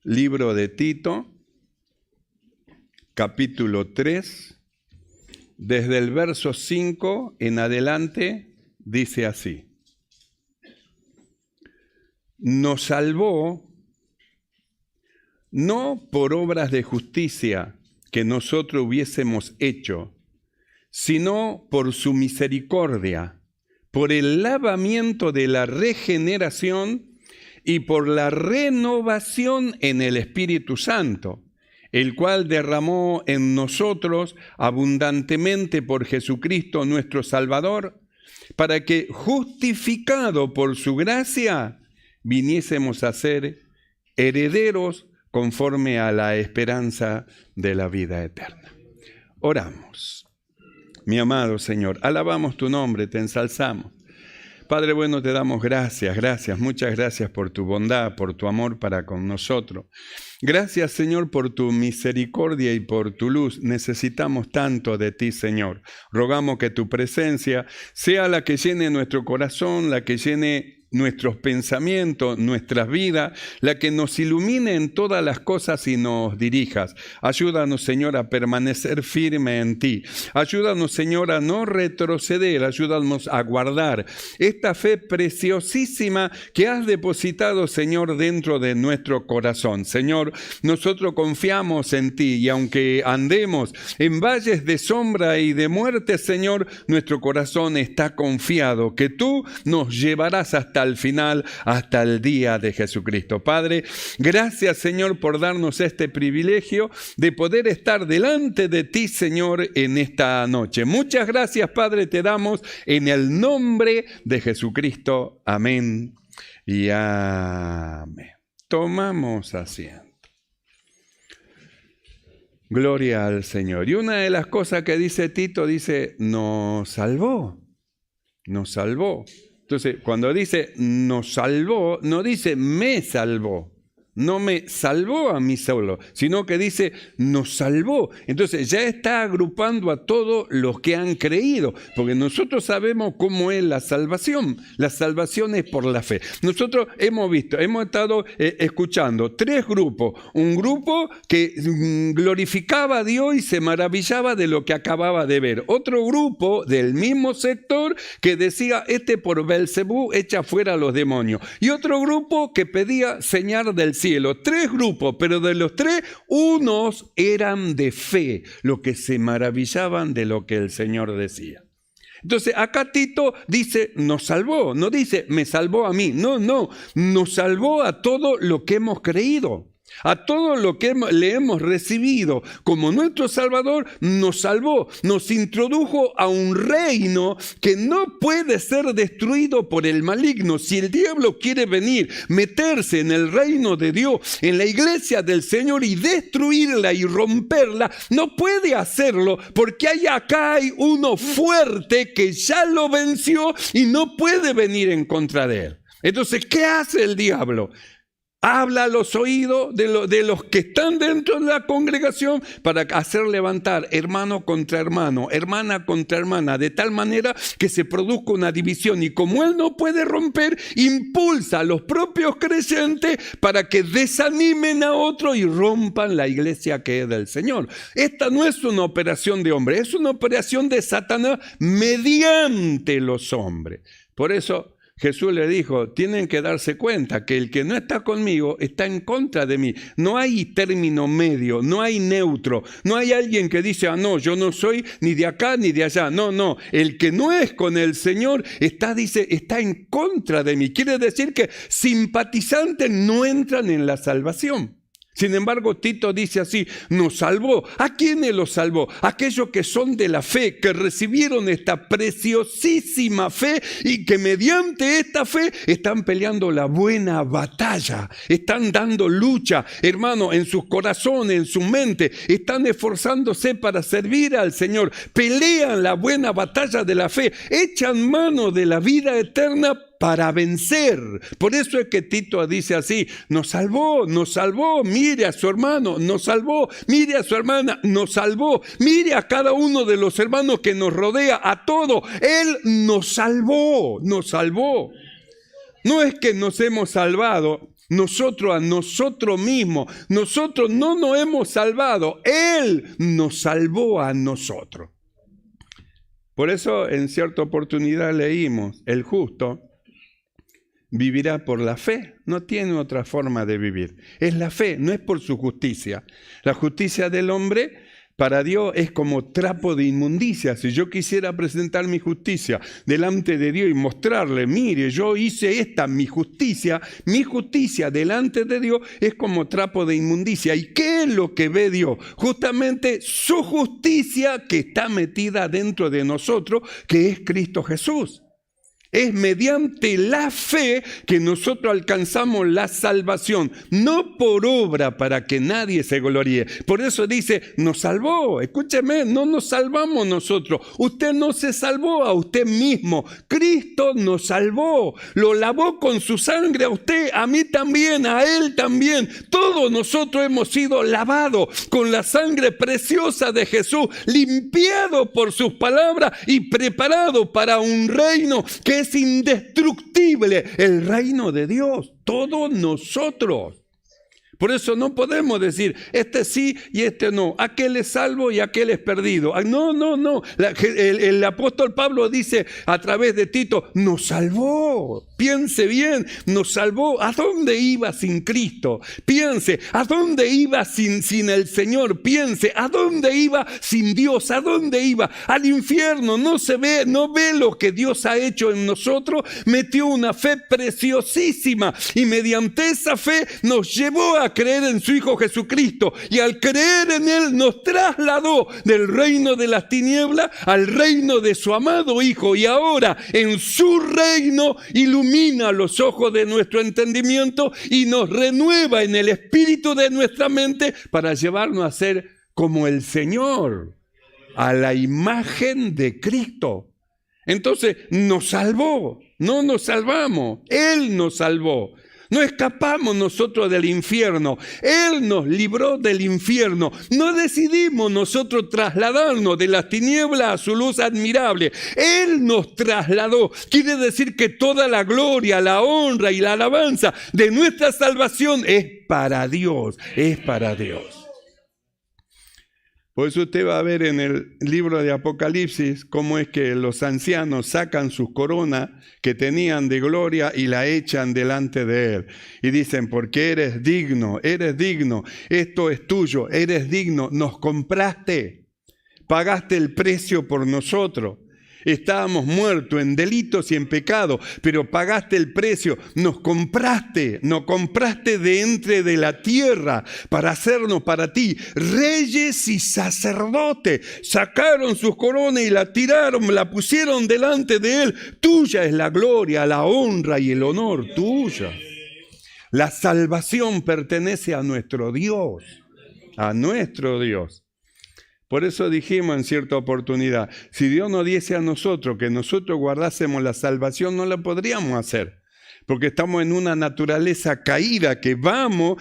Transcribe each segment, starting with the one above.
libro de Tito, capítulo 3, desde el verso 5 en adelante, dice así. Nos salvó no por obras de justicia que nosotros hubiésemos hecho, sino por su misericordia, por el lavamiento de la regeneración y por la renovación en el Espíritu Santo, el cual derramó en nosotros abundantemente por Jesucristo nuestro Salvador, para que, justificado por su gracia, viniésemos a ser herederos conforme a la esperanza de la vida eterna. Oramos. Mi amado Señor, alabamos tu nombre, te ensalzamos. Padre bueno, te damos gracias, muchas gracias por tu bondad, por tu amor para con nosotros. Gracias, Señor, por tu misericordia y por tu luz. Necesitamos tanto de ti, Señor. Rogamos que tu presencia sea la que llene nuestro corazón, la que llene nuestros pensamientos, nuestras vidas, la que nos ilumine en todas las cosas y nos dirijas. Ayúdanos, Señor, a permanecer firme en ti. Ayúdanos, Señor, a no retroceder. Ayúdanos a guardar esta fe preciosísima que has depositado, Señor, dentro de nuestro corazón. Señor, nosotros confiamos en ti y aunque andemos en valles de sombra y de muerte, Señor, nuestro corazón está confiado que tú nos llevarás hasta el final, hasta el día de Jesucristo. Padre, gracias, Señor, por darnos este privilegio de poder estar delante de ti, Señor, en esta noche. Muchas gracias, Padre, te damos en el nombre de Jesucristo. Amén y amén. Tomamos asiento. Gloria al Señor. Y una de las cosas que dice Tito, dice, nos salvó, nos salvó. Entonces, cuando dice nos salvó, no dice me salvó, no me salvó a mí solo, sino que dice nos salvó. Entonces ya está agrupando a todos los que han creído, porque nosotros sabemos cómo es la salvación. La salvación es por la fe. Nosotros hemos estado escuchando tres grupos. Un grupo que glorificaba a Dios y se maravillaba de lo que acababa de ver. Otro grupo del mismo sector que decía, por Belcebú echa fuera a los demonios. Y otro grupo que pedía señal del cielo. Tres grupos, pero de los tres, unos eran de fe, los que se maravillaban de lo que el Señor decía. Entonces acá Tito dice, nos salvó, no dice, me salvó a mí, no, nos salvó a todo lo que hemos creído. A todo lo que le hemos recibido como nuestro Salvador, nos salvó, nos introdujo a un reino que no puede ser destruido por el maligno. Si el diablo quiere venir, meterse en el reino de Dios, en la iglesia del Señor y destruirla y romperla, no puede hacerlo porque acá hay uno fuerte que ya lo venció y no puede venir en contra de él. Entonces, ¿qué hace el diablo? Habla a los oídos de los que están dentro de la congregación para hacer levantar hermano contra hermano, hermana contra hermana, de tal manera que se produzca una división. Y como él no puede romper, impulsa a los propios creyentes para que desanimen a otro y rompan la iglesia que es del Señor. Esta no es una operación de hombre, es una operación de Satanás mediante los hombres. Por eso Jesús le dijo, tienen que darse cuenta que el que no está conmigo está en contra de mí. No hay término medio, no hay neutro, no hay alguien que dice, no, yo no soy ni de acá ni de allá. No, el que no es con el Señor está en contra de mí. Quiere decir que simpatizantes no entran en la salvación. Sin embargo, Tito dice así, nos salvó. ¿A quiénes los salvó? Aquellos que son de la fe, que recibieron esta preciosísima fe y que mediante esta fe están peleando la buena batalla, están dando lucha, hermano, en sus corazones, en su mente, están esforzándose para servir al Señor, pelean la buena batalla de la fe, echan mano de la vida eterna para vencer. Por eso es que Tito dice así, nos salvó, mire a su hermano, nos salvó, mire a su hermana, nos salvó, mire a cada uno de los hermanos que nos rodea, a todo, Él nos salvó. No es que nos hemos salvado Nosotros a nosotros mismos. Nosotros no nos hemos salvado. Él nos salvó a nosotros. Por eso en cierta oportunidad leímos, el justo vivirá por la fe. No tiene otra forma de vivir. Es la fe, no es por su justicia. La justicia del hombre para Dios es como trapo de inmundicia. Si yo quisiera presentar mi justicia delante de Dios y mostrarle, mire, yo hice esta, mi justicia delante de Dios es como trapo de inmundicia. ¿Y qué es lo que ve Dios? Justamente su justicia que está metida dentro de nosotros, que es Cristo Jesús. Es mediante la fe que nosotros alcanzamos la salvación, no por obra para que nadie se gloríe. Por eso dice, nos salvó. Escúcheme, no nos salvamos nosotros. Usted no se salvó a usted mismo. Cristo nos salvó. Lo lavó con su sangre a usted, a mí también, a él también. Todos nosotros hemos sido lavados con la sangre preciosa de Jesús, limpiados por sus palabras y preparados para un reino que es indestructible, el reino de Dios, todos nosotros. Por eso no podemos decir, este sí y este no, aquel es salvo y aquel es perdido. No. El apóstol Pablo dice a través de Tito, nos salvó. Piense bien, nos salvó. ¿A dónde iba sin Cristo? Piense, ¿a dónde iba sin el Señor? Piense, ¿a dónde iba sin Dios? ¿A dónde iba? Al infierno. No ve lo que Dios ha hecho en nosotros. Metió una fe preciosísima y mediante esa fe nos llevó a creer en su Hijo Jesucristo, y al creer en Él nos trasladó del reino de las tinieblas al reino de su amado Hijo, y ahora en su reino ilumina los ojos de nuestro entendimiento y nos renueva en el espíritu de nuestra mente para llevarnos a ser como el Señor, a la imagen de Cristo. Entonces nos salvó, no nos salvamos, Él nos salvó. No escapamos nosotros del infierno. Él nos libró del infierno. No decidimos nosotros trasladarnos de las tinieblas a su luz admirable. Él nos trasladó. Quiere decir que toda la gloria, la honra y la alabanza de nuestra salvación es para Dios. Es para Dios. Por eso usted va a ver en el libro de Apocalipsis cómo es que los ancianos sacan sus coronas que tenían de gloria y la echan delante de Él. Y dicen, porque eres digno, esto es tuyo, eres digno, nos compraste, pagaste el precio por nosotros. Estábamos muertos en delitos y en pecado, pero pagaste el precio, nos compraste de entre de la tierra para hacernos para ti reyes y sacerdotes. Sacaron sus coronas y la tiraron, la pusieron delante de Él. Tuya es la gloria, la honra y el honor, tuya. La salvación pertenece a nuestro Dios, a nuestro Dios. Por eso dijimos en cierta oportunidad, si Dios nos diese a nosotros que nosotros guardásemos la salvación, no la podríamos hacer. Porque estamos en una naturaleza caída que vamos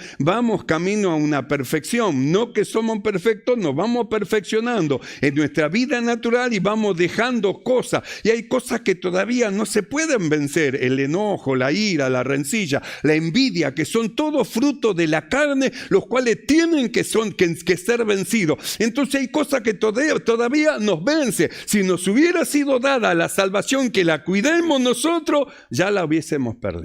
camino a una perfección. No que somos perfectos, nos vamos perfeccionando en nuestra vida natural y vamos dejando cosas. Y hay cosas que todavía no se pueden vencer. El enojo, la ira, la rencilla, la envidia, que son todos frutos de la carne, los cuales tienen que ser vencidos. Entonces hay cosas que todavía nos vence. Si nos hubiera sido dada la salvación, que la cuidemos nosotros, ya la hubiésemos perdido.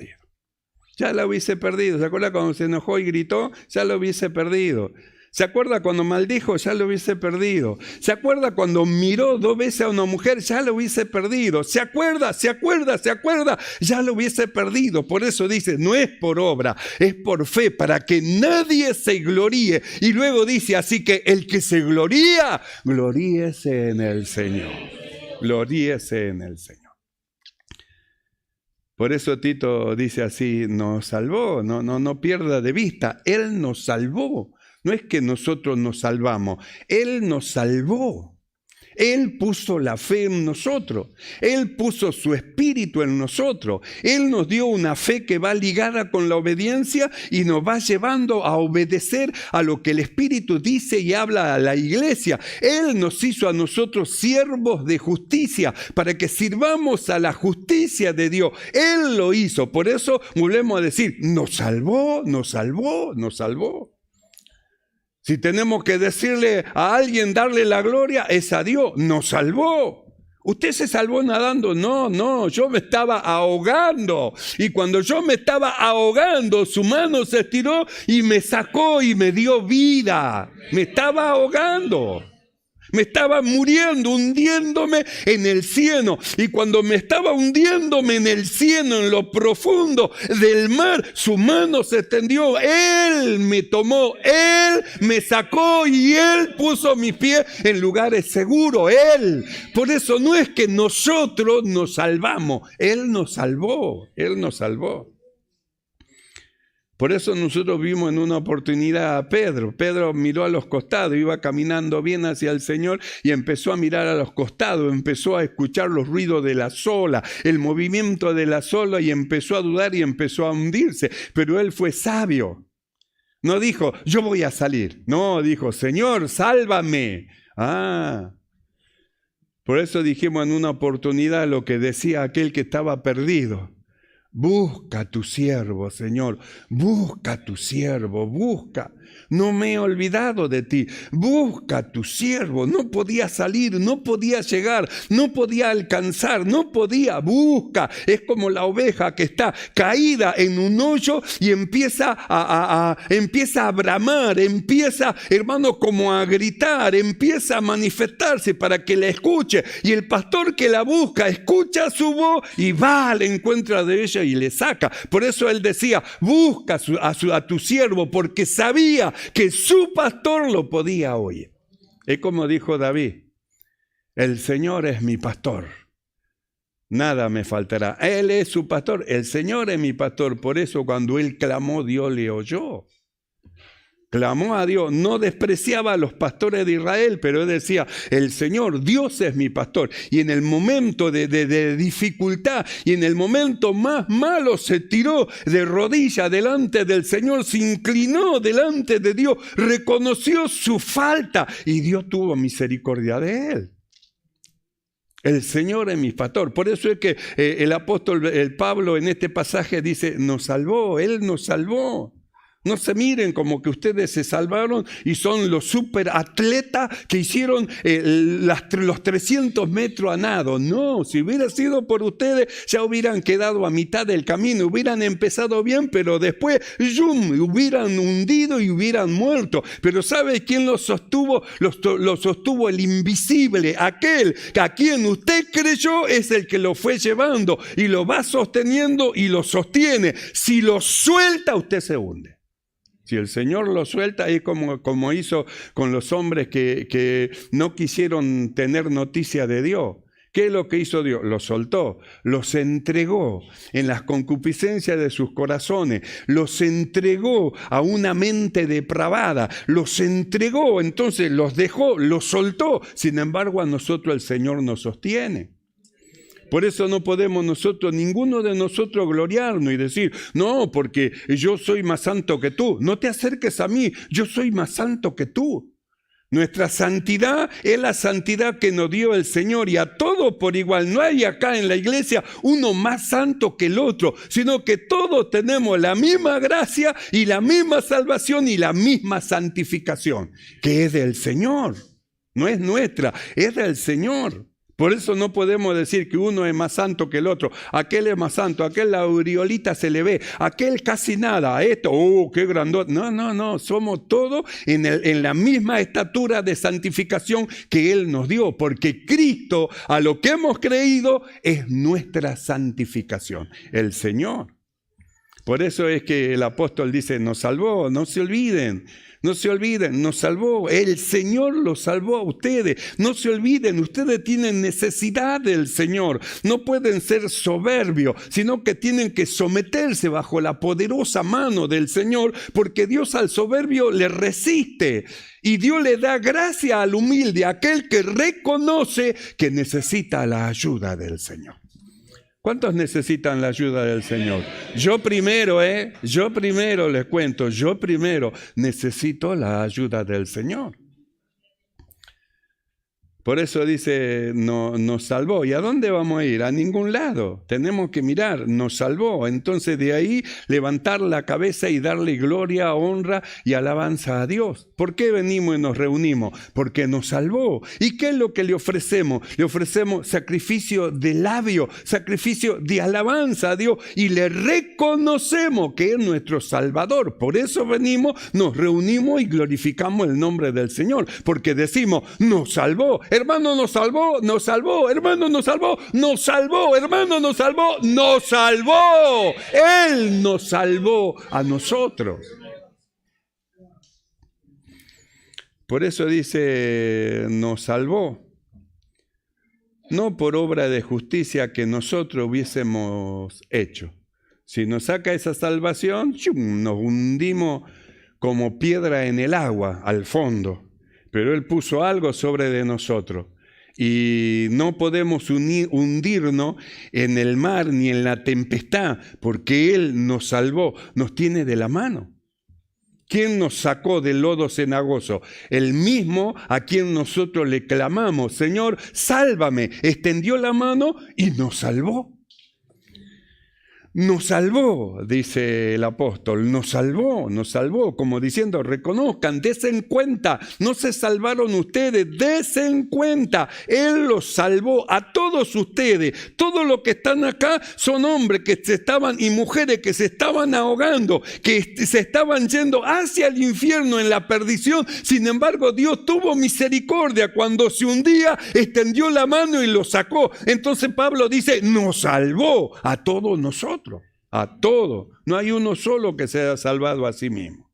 Ya la hubiese perdido. ¿Se acuerda cuando se enojó y gritó? Ya lo hubiese perdido. ¿Se acuerda cuando maldijo? Ya lo hubiese perdido. ¿Se acuerda cuando miró 2 veces a una mujer? Ya lo hubiese perdido. ¿Se acuerda? Ya lo hubiese perdido. Por eso dice, no es por obra, es por fe, para que nadie se gloríe. Y luego dice, así que el que se gloría, gloríese en el Señor. Gloríese en el Señor. Por eso Tito dice así, nos salvó, no pierda de vista, Él nos salvó. No es que nosotros nos salvamos, Él nos salvó. Él puso la fe en nosotros. Él puso su espíritu en nosotros. Él nos dio una fe que va ligada con la obediencia y nos va llevando a obedecer a lo que el Espíritu dice y habla a la iglesia. Él nos hizo a nosotros siervos de justicia para que sirvamos a la justicia de Dios. Él lo hizo. Por eso volvemos a decir, nos salvó, nos salvó, nos salvó. Si tenemos que decirle a alguien, darle la gloria, es a Dios. Nos salvó. ¿Usted se salvó nadando? No, yo me estaba ahogando. Y cuando yo me estaba ahogando, su mano se estiró y me sacó y me dio vida. Me estaba ahogando. Me estaba muriendo, hundiéndome en el cieno. Y cuando me estaba hundiéndome en el cieno, en lo profundo del mar, su mano se extendió. Él me tomó, Él me sacó y Él puso mis pies en lugares seguros. Él. Por eso no es que nosotros nos salvamos. Él nos salvó. Él nos salvó. Por eso nosotros vimos en una oportunidad a Pedro. Pedro miró a los costados, iba caminando bien hacia el Señor y empezó a mirar a los costados, empezó a escuchar los ruidos de la ola, el movimiento de la ola y empezó a dudar y empezó a hundirse. Pero él fue sabio. No dijo, yo voy a salir. No, dijo, Señor, sálvame. Por eso dijimos en una oportunidad lo que decía aquel que estaba perdido. Busca a tu siervo, Señor, busca a tu siervo, busca. No me he olvidado de ti. Busca a tu siervo. No podía salir, no podía llegar, no podía alcanzar, no podía. Busca. Es como la oveja que está caída en un hoyo y empieza a bramar, empieza, hermano, como a gritar, empieza a manifestarse para que la escuche. Y el pastor que la busca, escucha su voz y va al encuentro de ella y le saca. Por eso él decía, busca a tu siervo, porque sabía que su pastor lo podía oír. Es como dijo David, el Señor es mi pastor, nada me faltará. Él es su pastor, el Señor es mi pastor. Por eso cuando él clamó, Dios le oyó. Clamó a Dios, no despreciaba a los pastores de Israel, pero él decía, el Señor, Dios es mi pastor. Y en el momento de dificultad y en el momento más malo se tiró de rodillas delante del Señor, se inclinó delante de Dios, reconoció su falta y Dios tuvo misericordia de él. El Señor es mi pastor. Por eso es que el apóstol Pablo en este pasaje dice, nos salvó, Él nos salvó. No se miren como que ustedes se salvaron y son los superatletas que hicieron los 300 metros a nado. No, si hubiera sido por ustedes, ya hubieran quedado a mitad del camino, hubieran empezado bien, pero después, hubieran hundido y hubieran muerto. Pero ¿sabe quién los sostuvo? Los sostuvo el invisible, aquel a quien usted creyó es el que lo fue llevando y lo va sosteniendo y lo sostiene. Si lo suelta, usted se hunde. Si el Señor lo suelta, es como hizo con los hombres que no quisieron tener noticia de Dios. ¿Qué es lo que hizo Dios? Los soltó, los entregó en las concupiscencias de sus corazones, los entregó a una mente depravada, los entregó, entonces los dejó, los soltó. Sin embargo, a nosotros el Señor nos sostiene. Por eso no podemos nosotros, ninguno de nosotros, gloriarnos y decir, no, porque yo soy más santo que tú. No te acerques a mí, yo soy más santo que tú. Nuestra santidad es la santidad que nos dio el Señor y a todos por igual. No hay acá en la iglesia uno más santo que el otro, sino que todos tenemos la misma gracia y la misma salvación y la misma santificación, que es del Señor. No es nuestra, es del Señor. Por eso no podemos decir que uno es más santo que el otro. Aquel es más santo, aquel la aureolita se le ve, aquel casi nada, esto, qué grandote. No, somos todos en la misma estatura de santificación que Él nos dio, porque Cristo, a lo que hemos creído, es nuestra santificación, el Señor. Por eso es que el apóstol dice, nos salvó, no se olviden. No se olviden, nos salvó, el Señor los salvó a ustedes. No se olviden, ustedes tienen necesidad del Señor. No pueden ser soberbios, sino que tienen que someterse bajo la poderosa mano del Señor, porque Dios al soberbio le resiste. Y Dios le da gracia al humilde, a aquel que reconoce que necesita la ayuda del Señor. ¿Cuántos necesitan la ayuda del Señor? Yo primero les cuento, yo primero necesito la ayuda del Señor. Por eso dice, nos salvó. ¿Y a dónde vamos a ir? A ningún lado. Tenemos que mirar, nos salvó. Entonces de ahí levantar la cabeza y darle gloria, honra y alabanza a Dios. ¿Por qué venimos y nos reunimos? Porque nos salvó. ¿Y qué es lo que le ofrecemos? Le ofrecemos sacrificio de labio, sacrificio de alabanza a Dios. Y le reconocemos que es nuestro Salvador. Por eso venimos, nos reunimos y glorificamos el nombre del Señor. Porque decimos, nos salvó. Hermano, nos salvó, nos salvó, hermano, nos salvó, nos salvó, hermano, nos salvó, nos salvó. Él nos salvó a nosotros. Por eso dice, nos salvó. No por obra de justicia que nosotros hubiésemos hecho. Si nos saca esa salvación, nos hundimos como piedra en el agua, al fondo. Pero Él puso algo sobre de nosotros y no podemos hundirnos en el mar ni en la tempestad, porque Él nos salvó, nos tiene de la mano. ¿Quién nos sacó del lodo cenagoso? El mismo a quien nosotros le clamamos, Señor, sálvame. Extendió la mano y nos salvó. Nos salvó, dice el apóstol, nos salvó, como diciendo, reconozcan, desen cuenta, no se salvaron ustedes, desen cuenta, Él los salvó a todos ustedes, todos los que están acá son hombres que se estaban y mujeres que se estaban ahogando, que se estaban yendo hacia el infierno en la perdición, sin embargo Dios tuvo misericordia cuando se hundía, extendió la mano y los sacó. Entonces Pablo dice, nos salvó a todos nosotros. A todos. No hay uno solo que se haya salvado a sí mismo.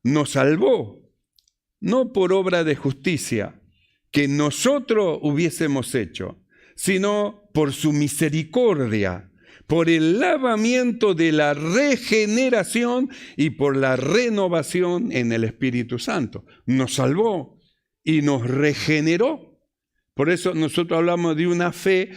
Nos salvó, no por obra de justicia que nosotros hubiésemos hecho, sino por su misericordia, por el lavamiento de la regeneración y por la renovación en el Espíritu Santo. Nos salvó y nos regeneró. Por eso nosotros hablamos de una fe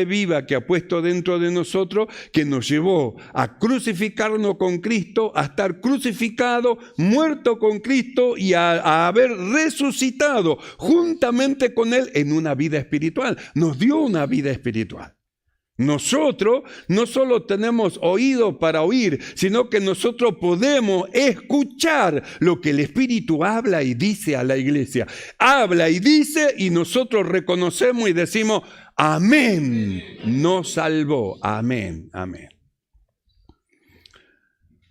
viva que ha puesto dentro de nosotros, que nos llevó a crucificarnos con Cristo, a estar crucificado, muerto con Cristo y a haber resucitado juntamente con Él en una vida espiritual. Nos dio una vida espiritual. Nosotros no solo tenemos oído para oír, sino que nosotros podemos escuchar lo que el Espíritu habla y dice a la iglesia. Habla y dice y nosotros reconocemos y decimos, amén, nos salvó, amén, amén.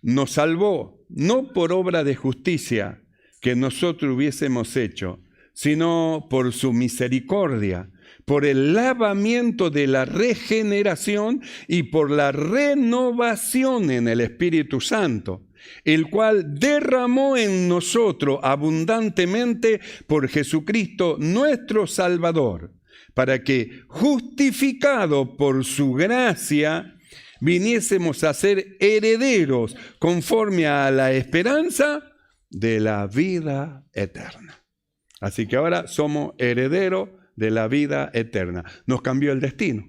Nos salvó, no por obra de justicia que nosotros hubiésemos hecho, sino por su misericordia, por el lavamiento de la regeneración y por la renovación en el Espíritu Santo, el cual derramó en nosotros abundantemente por Jesucristo nuestro Salvador, para que, justificado por su gracia, viniésemos a ser herederos conforme a la esperanza de la vida eterna. Así que ahora somos herederos de la vida eterna. Nos cambió el destino.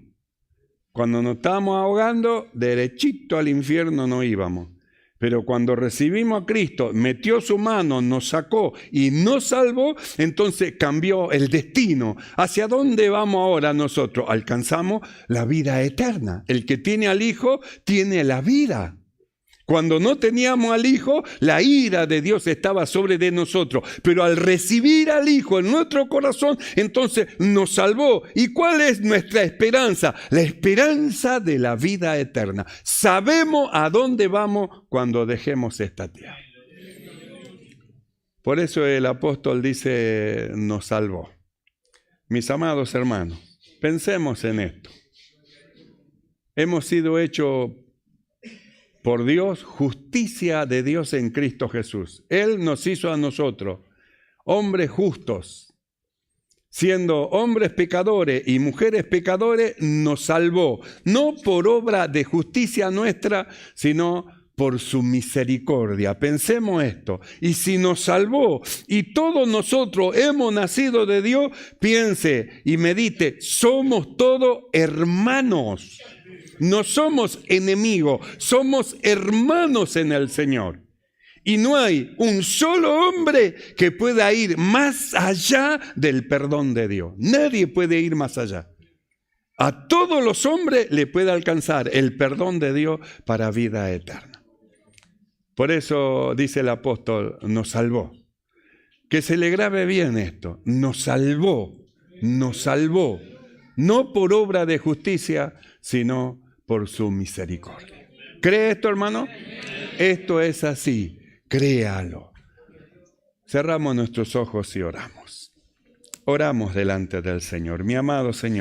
Cuando nos estábamos ahogando, derechito al infierno no íbamos. Pero cuando recibimos a Cristo, metió su mano, nos sacó y nos salvó, entonces cambió el destino. ¿Hacia dónde vamos ahora nosotros? Alcanzamos la vida eterna. El que tiene al Hijo tiene la vida. Cuando no teníamos al Hijo, la ira de Dios estaba sobre de nosotros. Pero al recibir al Hijo en nuestro corazón, entonces nos salvó. ¿Y cuál es nuestra esperanza? La esperanza de la vida eterna. Sabemos a dónde vamos cuando dejemos esta tierra. Por eso el apóstol dice, nos salvó. Mis amados hermanos, pensemos en esto. Hemos sido hechos por Dios, justicia de Dios en Cristo Jesús. Él nos hizo a nosotros, hombres justos, siendo hombres pecadores y mujeres pecadores, nos salvó, no por obra de justicia nuestra, sino por su misericordia. Pensemos esto. Y si nos salvó y todos nosotros hemos nacido de Dios, piense y medite, somos todos hermanos. No somos enemigos, somos hermanos en el Señor. Y no hay un solo hombre que pueda ir más allá del perdón de Dios. Nadie puede ir más allá. A todos los hombres le puede alcanzar el perdón de Dios para vida eterna. Por eso dice el apóstol, nos salvó. Que se le grabe bien esto, nos salvó, no por obra de justicia, sino por su misericordia. ¿Cree esto, hermano? Esto es así, créalo. Cerramos nuestros ojos y oramos. Oramos delante del Señor. Mi amado Señor,